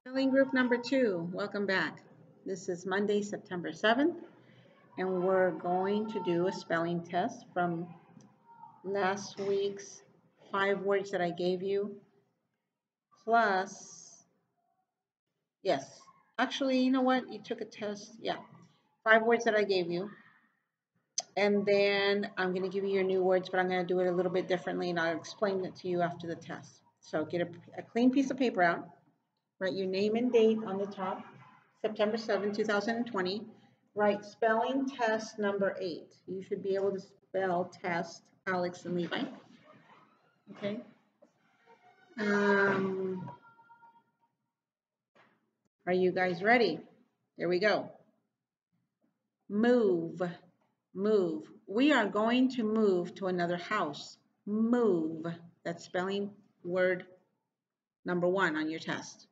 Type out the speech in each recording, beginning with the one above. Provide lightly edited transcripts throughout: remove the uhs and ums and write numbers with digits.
Spelling group number 2, welcome back. This is Monday, September 7th, and we're going to do a spelling test from last week's 5 words that I gave you, plus, yes, actually, you know what? You took a test, yeah, 5 words that I gave you, and then I'm going to give you your new words, but I'm going to do it a little bit differently, and I'll explain it to you after the test. So get a clean piece of paper out. Write your name and date on the top, September 7, 2020. Write spelling test number 8. You should be able to spell test, Alex and Levi. Okay. Are you guys ready? Here we go. Move, move. We are going to move to another house. Move. That's spelling word number 1 on your test.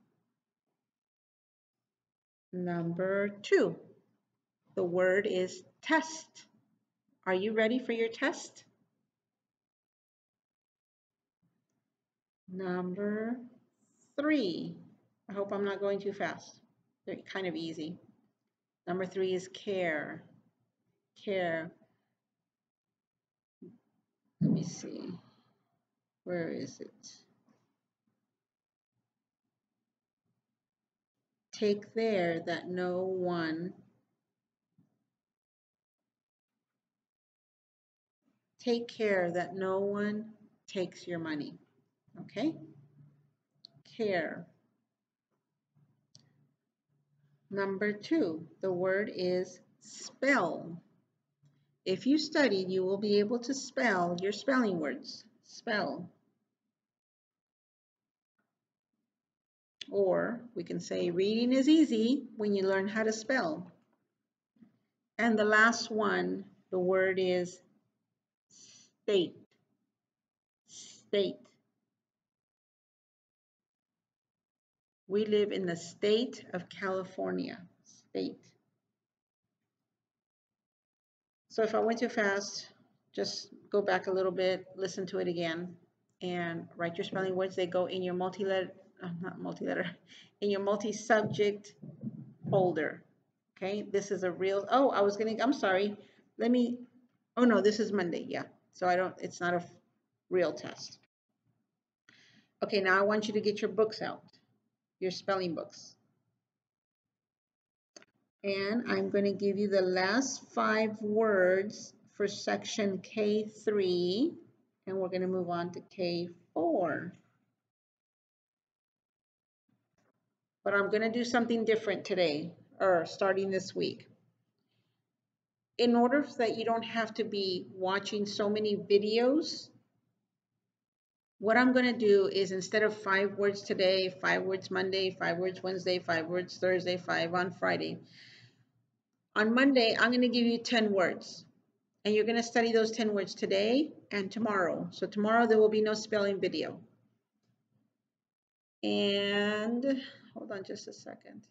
Number 2. The word is test. Are you ready for your test? Number 3. I hope I'm not going too fast. They're kind of easy. Number 3 is care. Care. Let me see. Where is it? Take care that no one takes your money. Okay? Care. Number 2, the word is spell. If you studied, you will be able to spell your spelling words. Spell. Or we can say reading is easy when you learn how to spell. And the last one, the word is state. State. We live in the state of California. State. So if I went too fast, just go back a little bit, listen to it again, and write your spelling words. They go in your in your multi-subject folder. Okay, this is a real, I'm sorry. Oh no, this is Monday, yeah. So it's not a real test. Okay, now I want you to get your books out, your spelling books. And I'm going to give you the last 5 words for section K3, and we're going to move on to K4. But I'm going to do something different today, or starting this week. In order that you don't have to be watching so many videos, what I'm going to do is instead of 5 words today, 5 words Monday, 5 words Wednesday, 5 words Thursday, 5 on Friday, on Monday, I'm going to give you 10 words. And you're going to study those 10 words today and tomorrow. So tomorrow there will be no spelling video. And hold on just a second.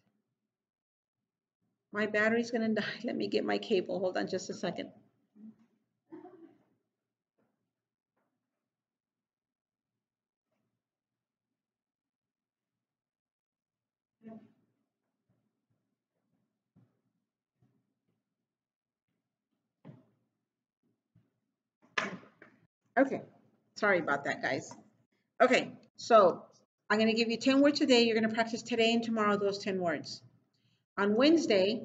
My battery's going to die. Let me get my cable. Hold on just a second. Okay. Sorry about that, guys. Okay. So I'm going to give you 10 words today. You're going to practice today and tomorrow those 10 words. On Wednesday,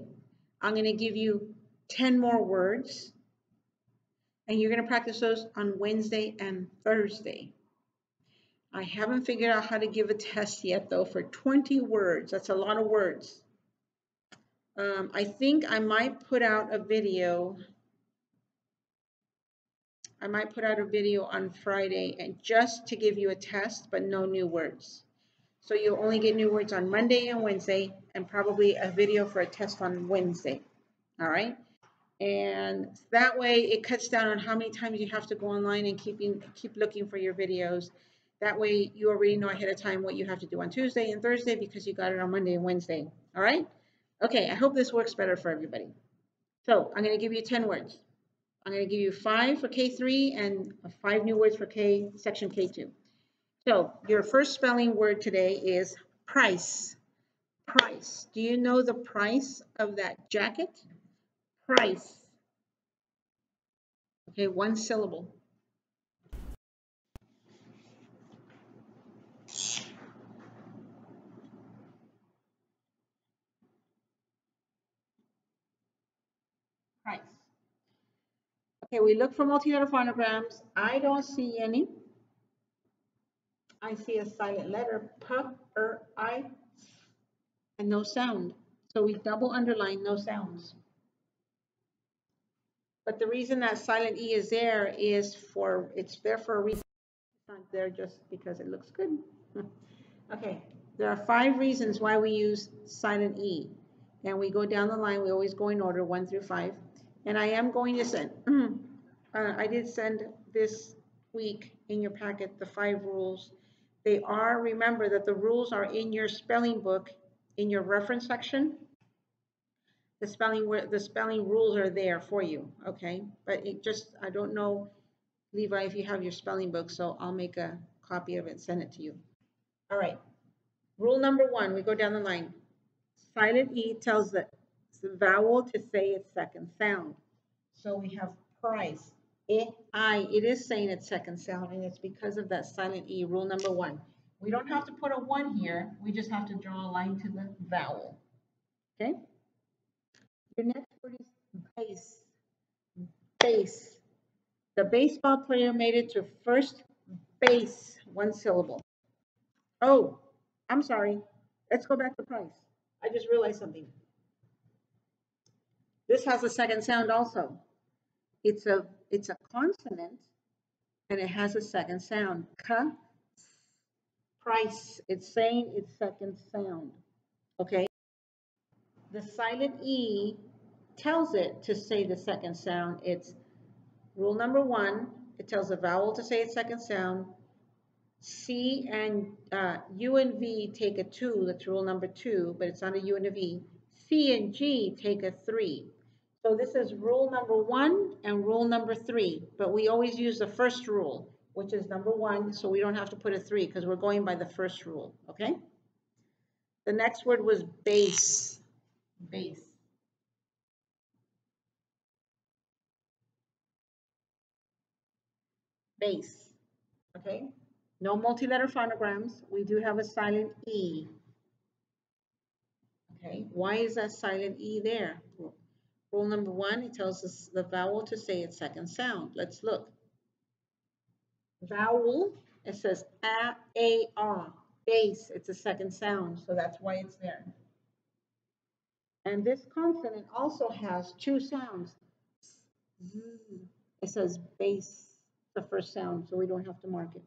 I'm going to give you 10 more words. And you're going to practice those on Wednesday and Thursday. I haven't figured out how to give a test yet, though, for 20 words. That's a lot of words. I think I might put out a video. On Friday, and just to give you a test, but no new words. So you'll only get new words on Monday and Wednesday, and probably a video for a test on Wednesday. All right. And that way it cuts down on how many times you have to go online and keep looking for your videos. That way you already know ahead of time what you have to do on Tuesday and Thursday because you got it on Monday and Wednesday. All right? Okay, I hope this works better for everybody. So I'm going to give you 10 words. I'm going to give you 5 for K3 and 5 new words for section K2. So your first spelling word today is price. Price. Do you know the price of that jacket? Price. Okay, one syllable. Price. Okay, we look for multi-letter phonograms. I don't see any. I see a silent letter, p, I, and no sound. So we double underline no sounds. But the reason that silent E is there is it's there for a reason. It's not there just because it looks good. Okay, there are 5 reasons why we use silent E. And we go down the line, we always go in order 1 through 5. And I am going to send, I did send this week in your packet the 5 rules. They are, remember that the rules are in your spelling book, in your reference section. The spelling rules are there for you, okay? But I don't know, Levi, if you have your spelling book, so I'll make a copy of it and send it to you. All right. Rule number 1, we go down the line. Silent E tells the vowel to say its second sound. So we have price. It is saying its second sound, and it's because of that silent E. Rule number 1. We don't have to put a 1 here. We just have to draw a line to the vowel. Okay? Your next word is base. Base. The baseball player made it to first base. One syllable. Oh, I'm sorry. Let's go back to price. I just realized something. This has a second sound also. It's a consonant, and it has a second sound. Ka, price. It's saying its second sound. Okay. The silent E tells it to say the second sound. It's rule number 1. It tells the vowel to say its second sound. C and U and V take a 2. That's rule number 2, but it's not a U and a V. C and G take a 3. So this is rule number 1 and rule number 3, but we always use the first rule, which is number 1, so we don't have to put a 3 because we're going by the first rule, okay? The next word was base. Base. Base, okay? No multi-letter phonograms. We do have a silent E. Okay, why is that silent E there? Rule number 1, it tells us the vowel to say its second sound. Let's look. Vowel, it says a, ah. Base, it's a second sound, so that's why it's there. And this consonant also has 2 sounds. It says base, the first sound, so we don't have to mark it.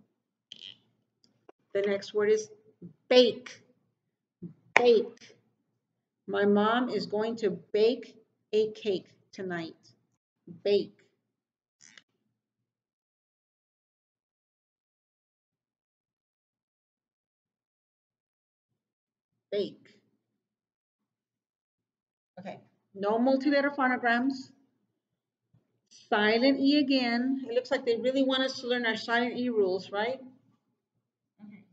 The next word is bake. Bake. My mom is going to bake a cake tonight. Bake. Bake. Okay. No multi-letter phonograms. Silent E again. It looks like they really want us to learn our silent E rules, right? Okay.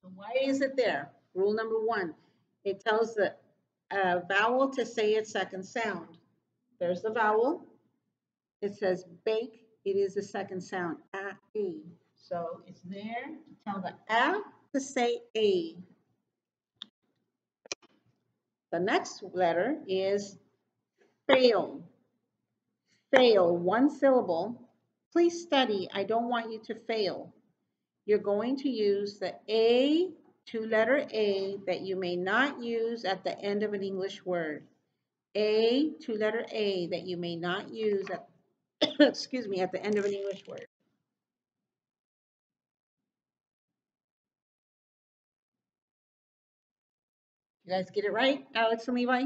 So why is it there? Rule number 1. It tells the vowel to say its second sound. There's the vowel. It says bake. It is the second sound. A. So it's there to tell the A to say A. The next letter is fail. Fail, one syllable. Please study. I don't want you to fail. You're going to use the A, 2-letter A, that you may not use at the end of an English word. A, 2-letter A, that you may not use at, excuse me, at the end of an English word. You guys get it right, Alex and Levi?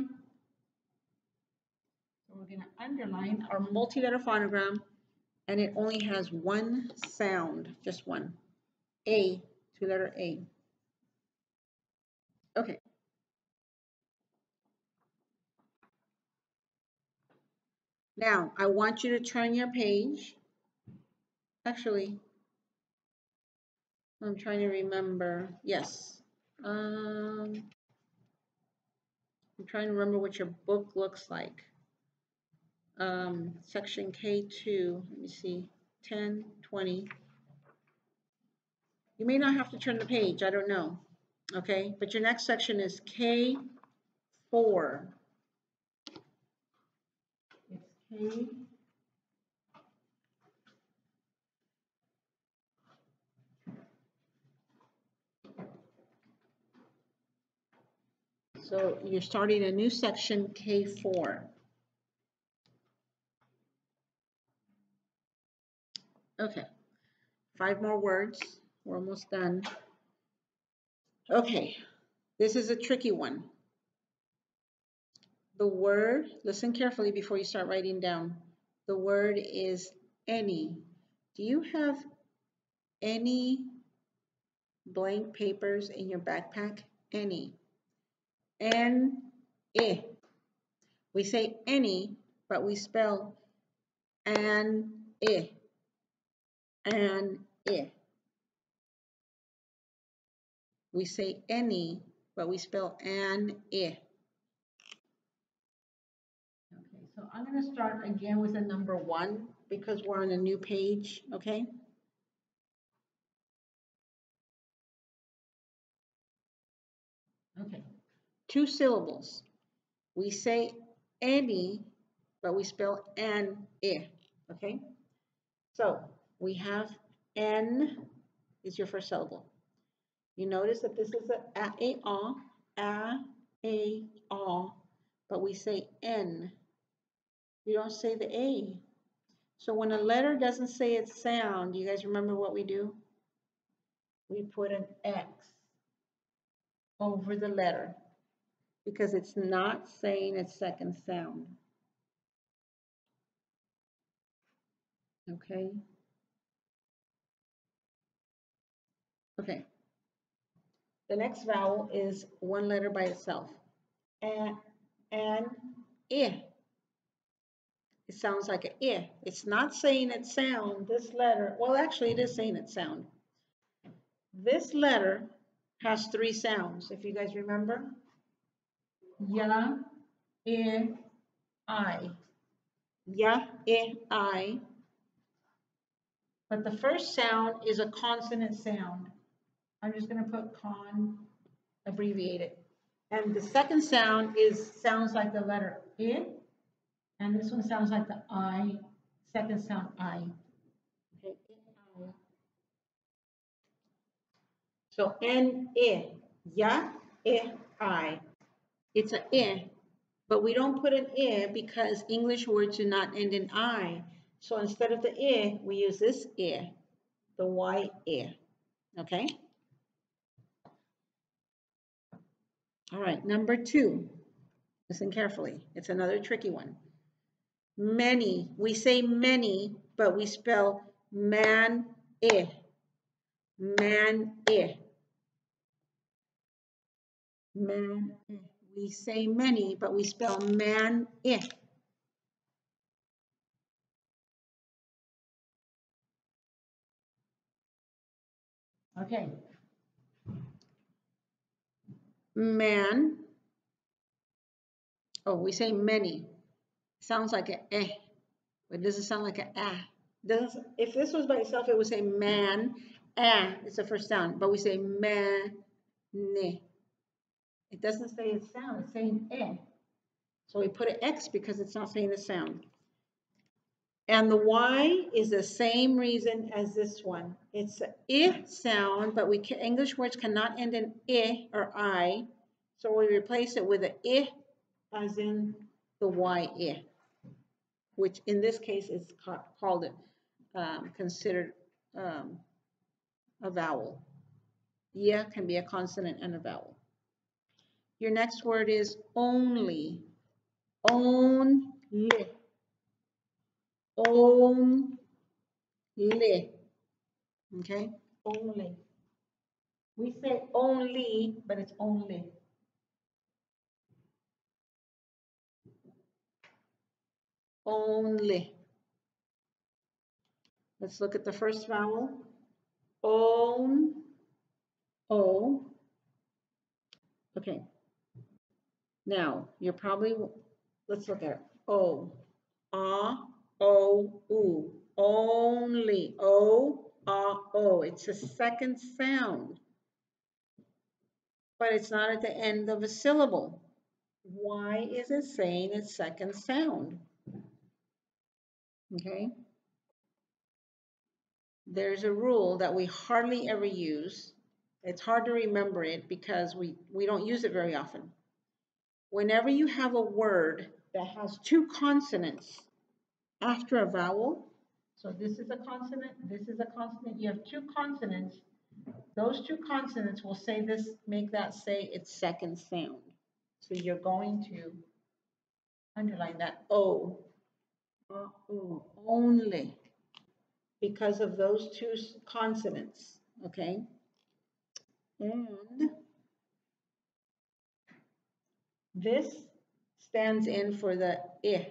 So we're going to underline our multi-letter phonogram, and it only has 1 sound, just 1. A, 2-letter A. Okay. Now, I want you to turn your page. Actually, I'm trying to remember. Yes. trying to remember what your book looks like. Section K2, let me see, 10, 20. You may not have to turn the page, I don't know. Okay, but your next section is K4. It's K. So you're starting a new section, K4. Okay, 5 more words. We're almost done. Okay, this is a tricky one. The word, listen carefully before you start writing down. The word is any. Do you have any blank papers in your backpack? Any. N-I. We say any, but we spell an-I. An-I. We say any, but we spell an-I. Okay, so I'm going to start again with a number 1 because we're on a new page, okay? Okay, 2 syllables. We say any, but we spell an-I, okay? So we have N is your first syllable. You notice that this is a, but we say N. You don't say the A. So when a letter doesn't say its sound, you guys remember what we do? We put an X over the letter because it's not saying its second sound. Okay? Okay. The next vowel is one letter by itself. And I. It sounds like an I. It's not saying its sound. This letter, well, actually, it is saying its sound. This letter has 3 sounds, if you guys remember. Ya, I. Ya, I. But the first sound is a consonant sound. I'm just going to put con, abbreviated. And the second sound sounds like the letter I. And this one sounds like the I, second sound I. Okay, I. So N-I, ya, I. It's an I, but we don't put an I because English words do not end in I. So instead of the I, we use this I, the Y-I, okay? All right, number 2. Listen carefully. It's another tricky one. Many. We say many, but we spell man-I. Man-I. Man-I. We say many, but we spell man-I. Okay. Man. Oh, we say many. Sounds like a eh, but it doesn't sound like a ah. Doesn't, if this was by itself, it would say man. Ah, it's the first sound, but we say man. It doesn't say its sound, it's saying eh. So we put an X because it's not saying the sound. And the Y is the same reason as this one. It's an I sound, but English words cannot end in I or I. So we replace it with an I as in the Y-I, which in this case is called considered a vowel. Yeah can be a consonant and a vowel. Your next word is only. Only. Only. Okay? Only. We say only, but it's only. Only. Let's look at the first vowel. Own. O. Okay. Now, you're probably, let's look at it. O, ah, o, oo. Only o, ah, o. It's a second sound, but it's not at the end of a syllable. Why is it saying its second sound? Okay. There's a rule that we hardly ever use. It's hard to remember it because we don't use it very often. Whenever you have a word that has two consonants after a vowel, so this is a consonant, this is a consonant, you have two consonants, those two consonants will say this, make that say its second sound. So you're going to underline that O, only because of those two consonants, okay? And this stands in for the I.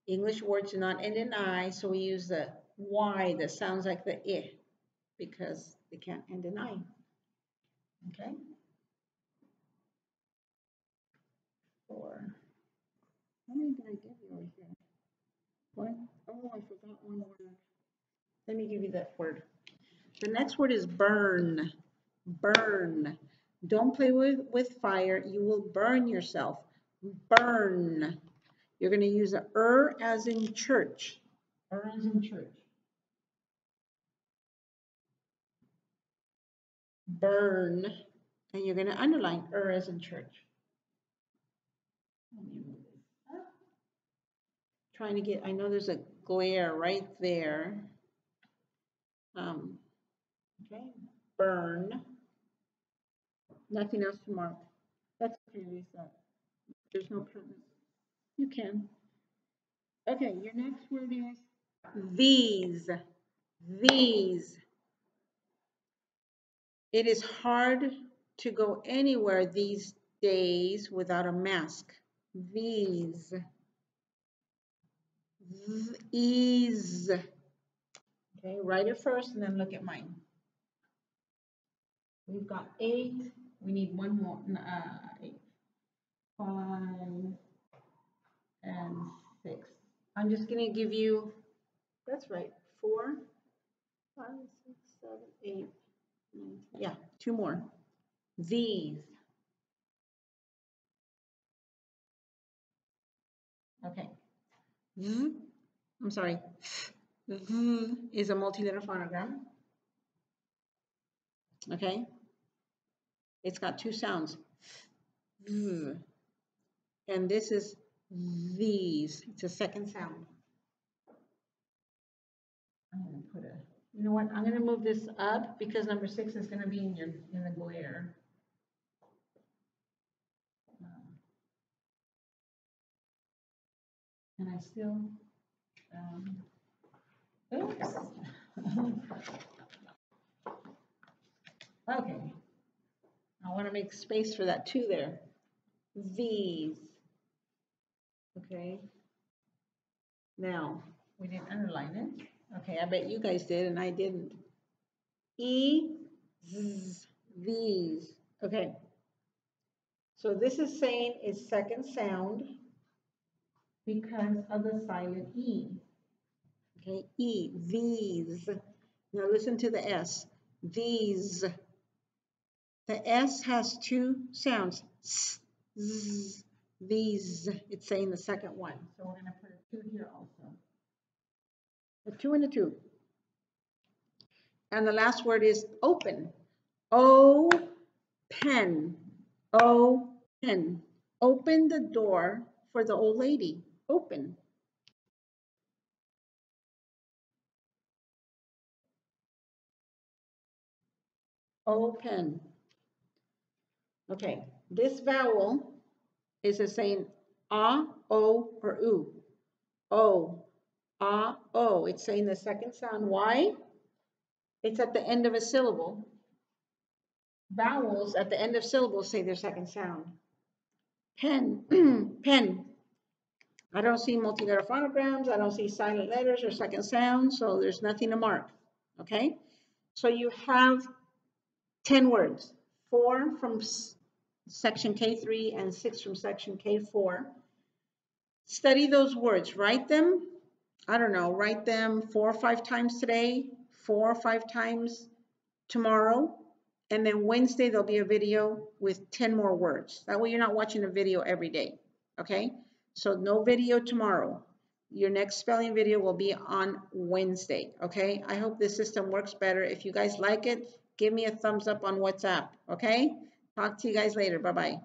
English words do not end in I, so we use the Y that sounds like the I because they can't end in I. Okay? 4. How many did I give you over here? 1. Oh, I forgot one word. Let me give you that word. The next word is burn. Burn. Don't play with fire. You will burn yourself. Burn. You're going to use a as in church. As in church. Burn. And you're going to underline as in church. Let me move this up. Trying to get, I know there's a glare right there. Okay. Burn. Nothing else to mark. That's okay, Lisa. There's no pertinence. You can. Okay, your next word is these. These. It is hard to go anywhere these days without a mask. These. Ease. Okay, write it first and then look at mine. We've got 8. We need one more. 8. 5 and 6. I'm just going to give you, that's right, 4, 5, 6, 7, 8, 9, 10. Yeah, 2 more. These. Okay. I'm sorry. Is a multi-letter phonogram. Okay. It's got 2 sounds. And this is these. It's a second sound. I'm going to put a, you know what? I'm going to move this up because number 6 is going to be in the glare. And I still, oops. Okay. I want to make space for that 2 there. These. Okay. Now, we didn't underline it. Okay, I bet you guys did and I didn't. These. Okay. So this is saying its second sound because of the silent E. Okay, E, these. Now listen to the S. These. The S has 2 sounds. S, z, these. It's saying the second one. So we're going to put a 2 here also. A 2 and a 2. And the last word is open. O, pen. O, pen. Open the door for the old lady. Open. Open. Okay, this vowel is it saying ah, o, or oo? O, ah, o. It's saying the second sound. Why? It's at the end of a syllable. Vowels at the end of syllables say their second sound. Pen, pen. I don't see multi-letter phonograms. I don't see silent letters or second sounds, so there's nothing to mark. Okay, so you have 10 words. 4 from section K3 and 6 from section K4. Study those words, write them, I don't know, write them 4 or 5 times today, 4 or 5 times tomorrow, and then Wednesday there'll be a video with 10 more words. That way you're not watching a video every day, okay? So no video tomorrow. Your next spelling video will be on Wednesday, okay? I hope this system works better. If you guys like it, give me a thumbs up on WhatsApp, okay? Talk to you guys later. Bye-bye.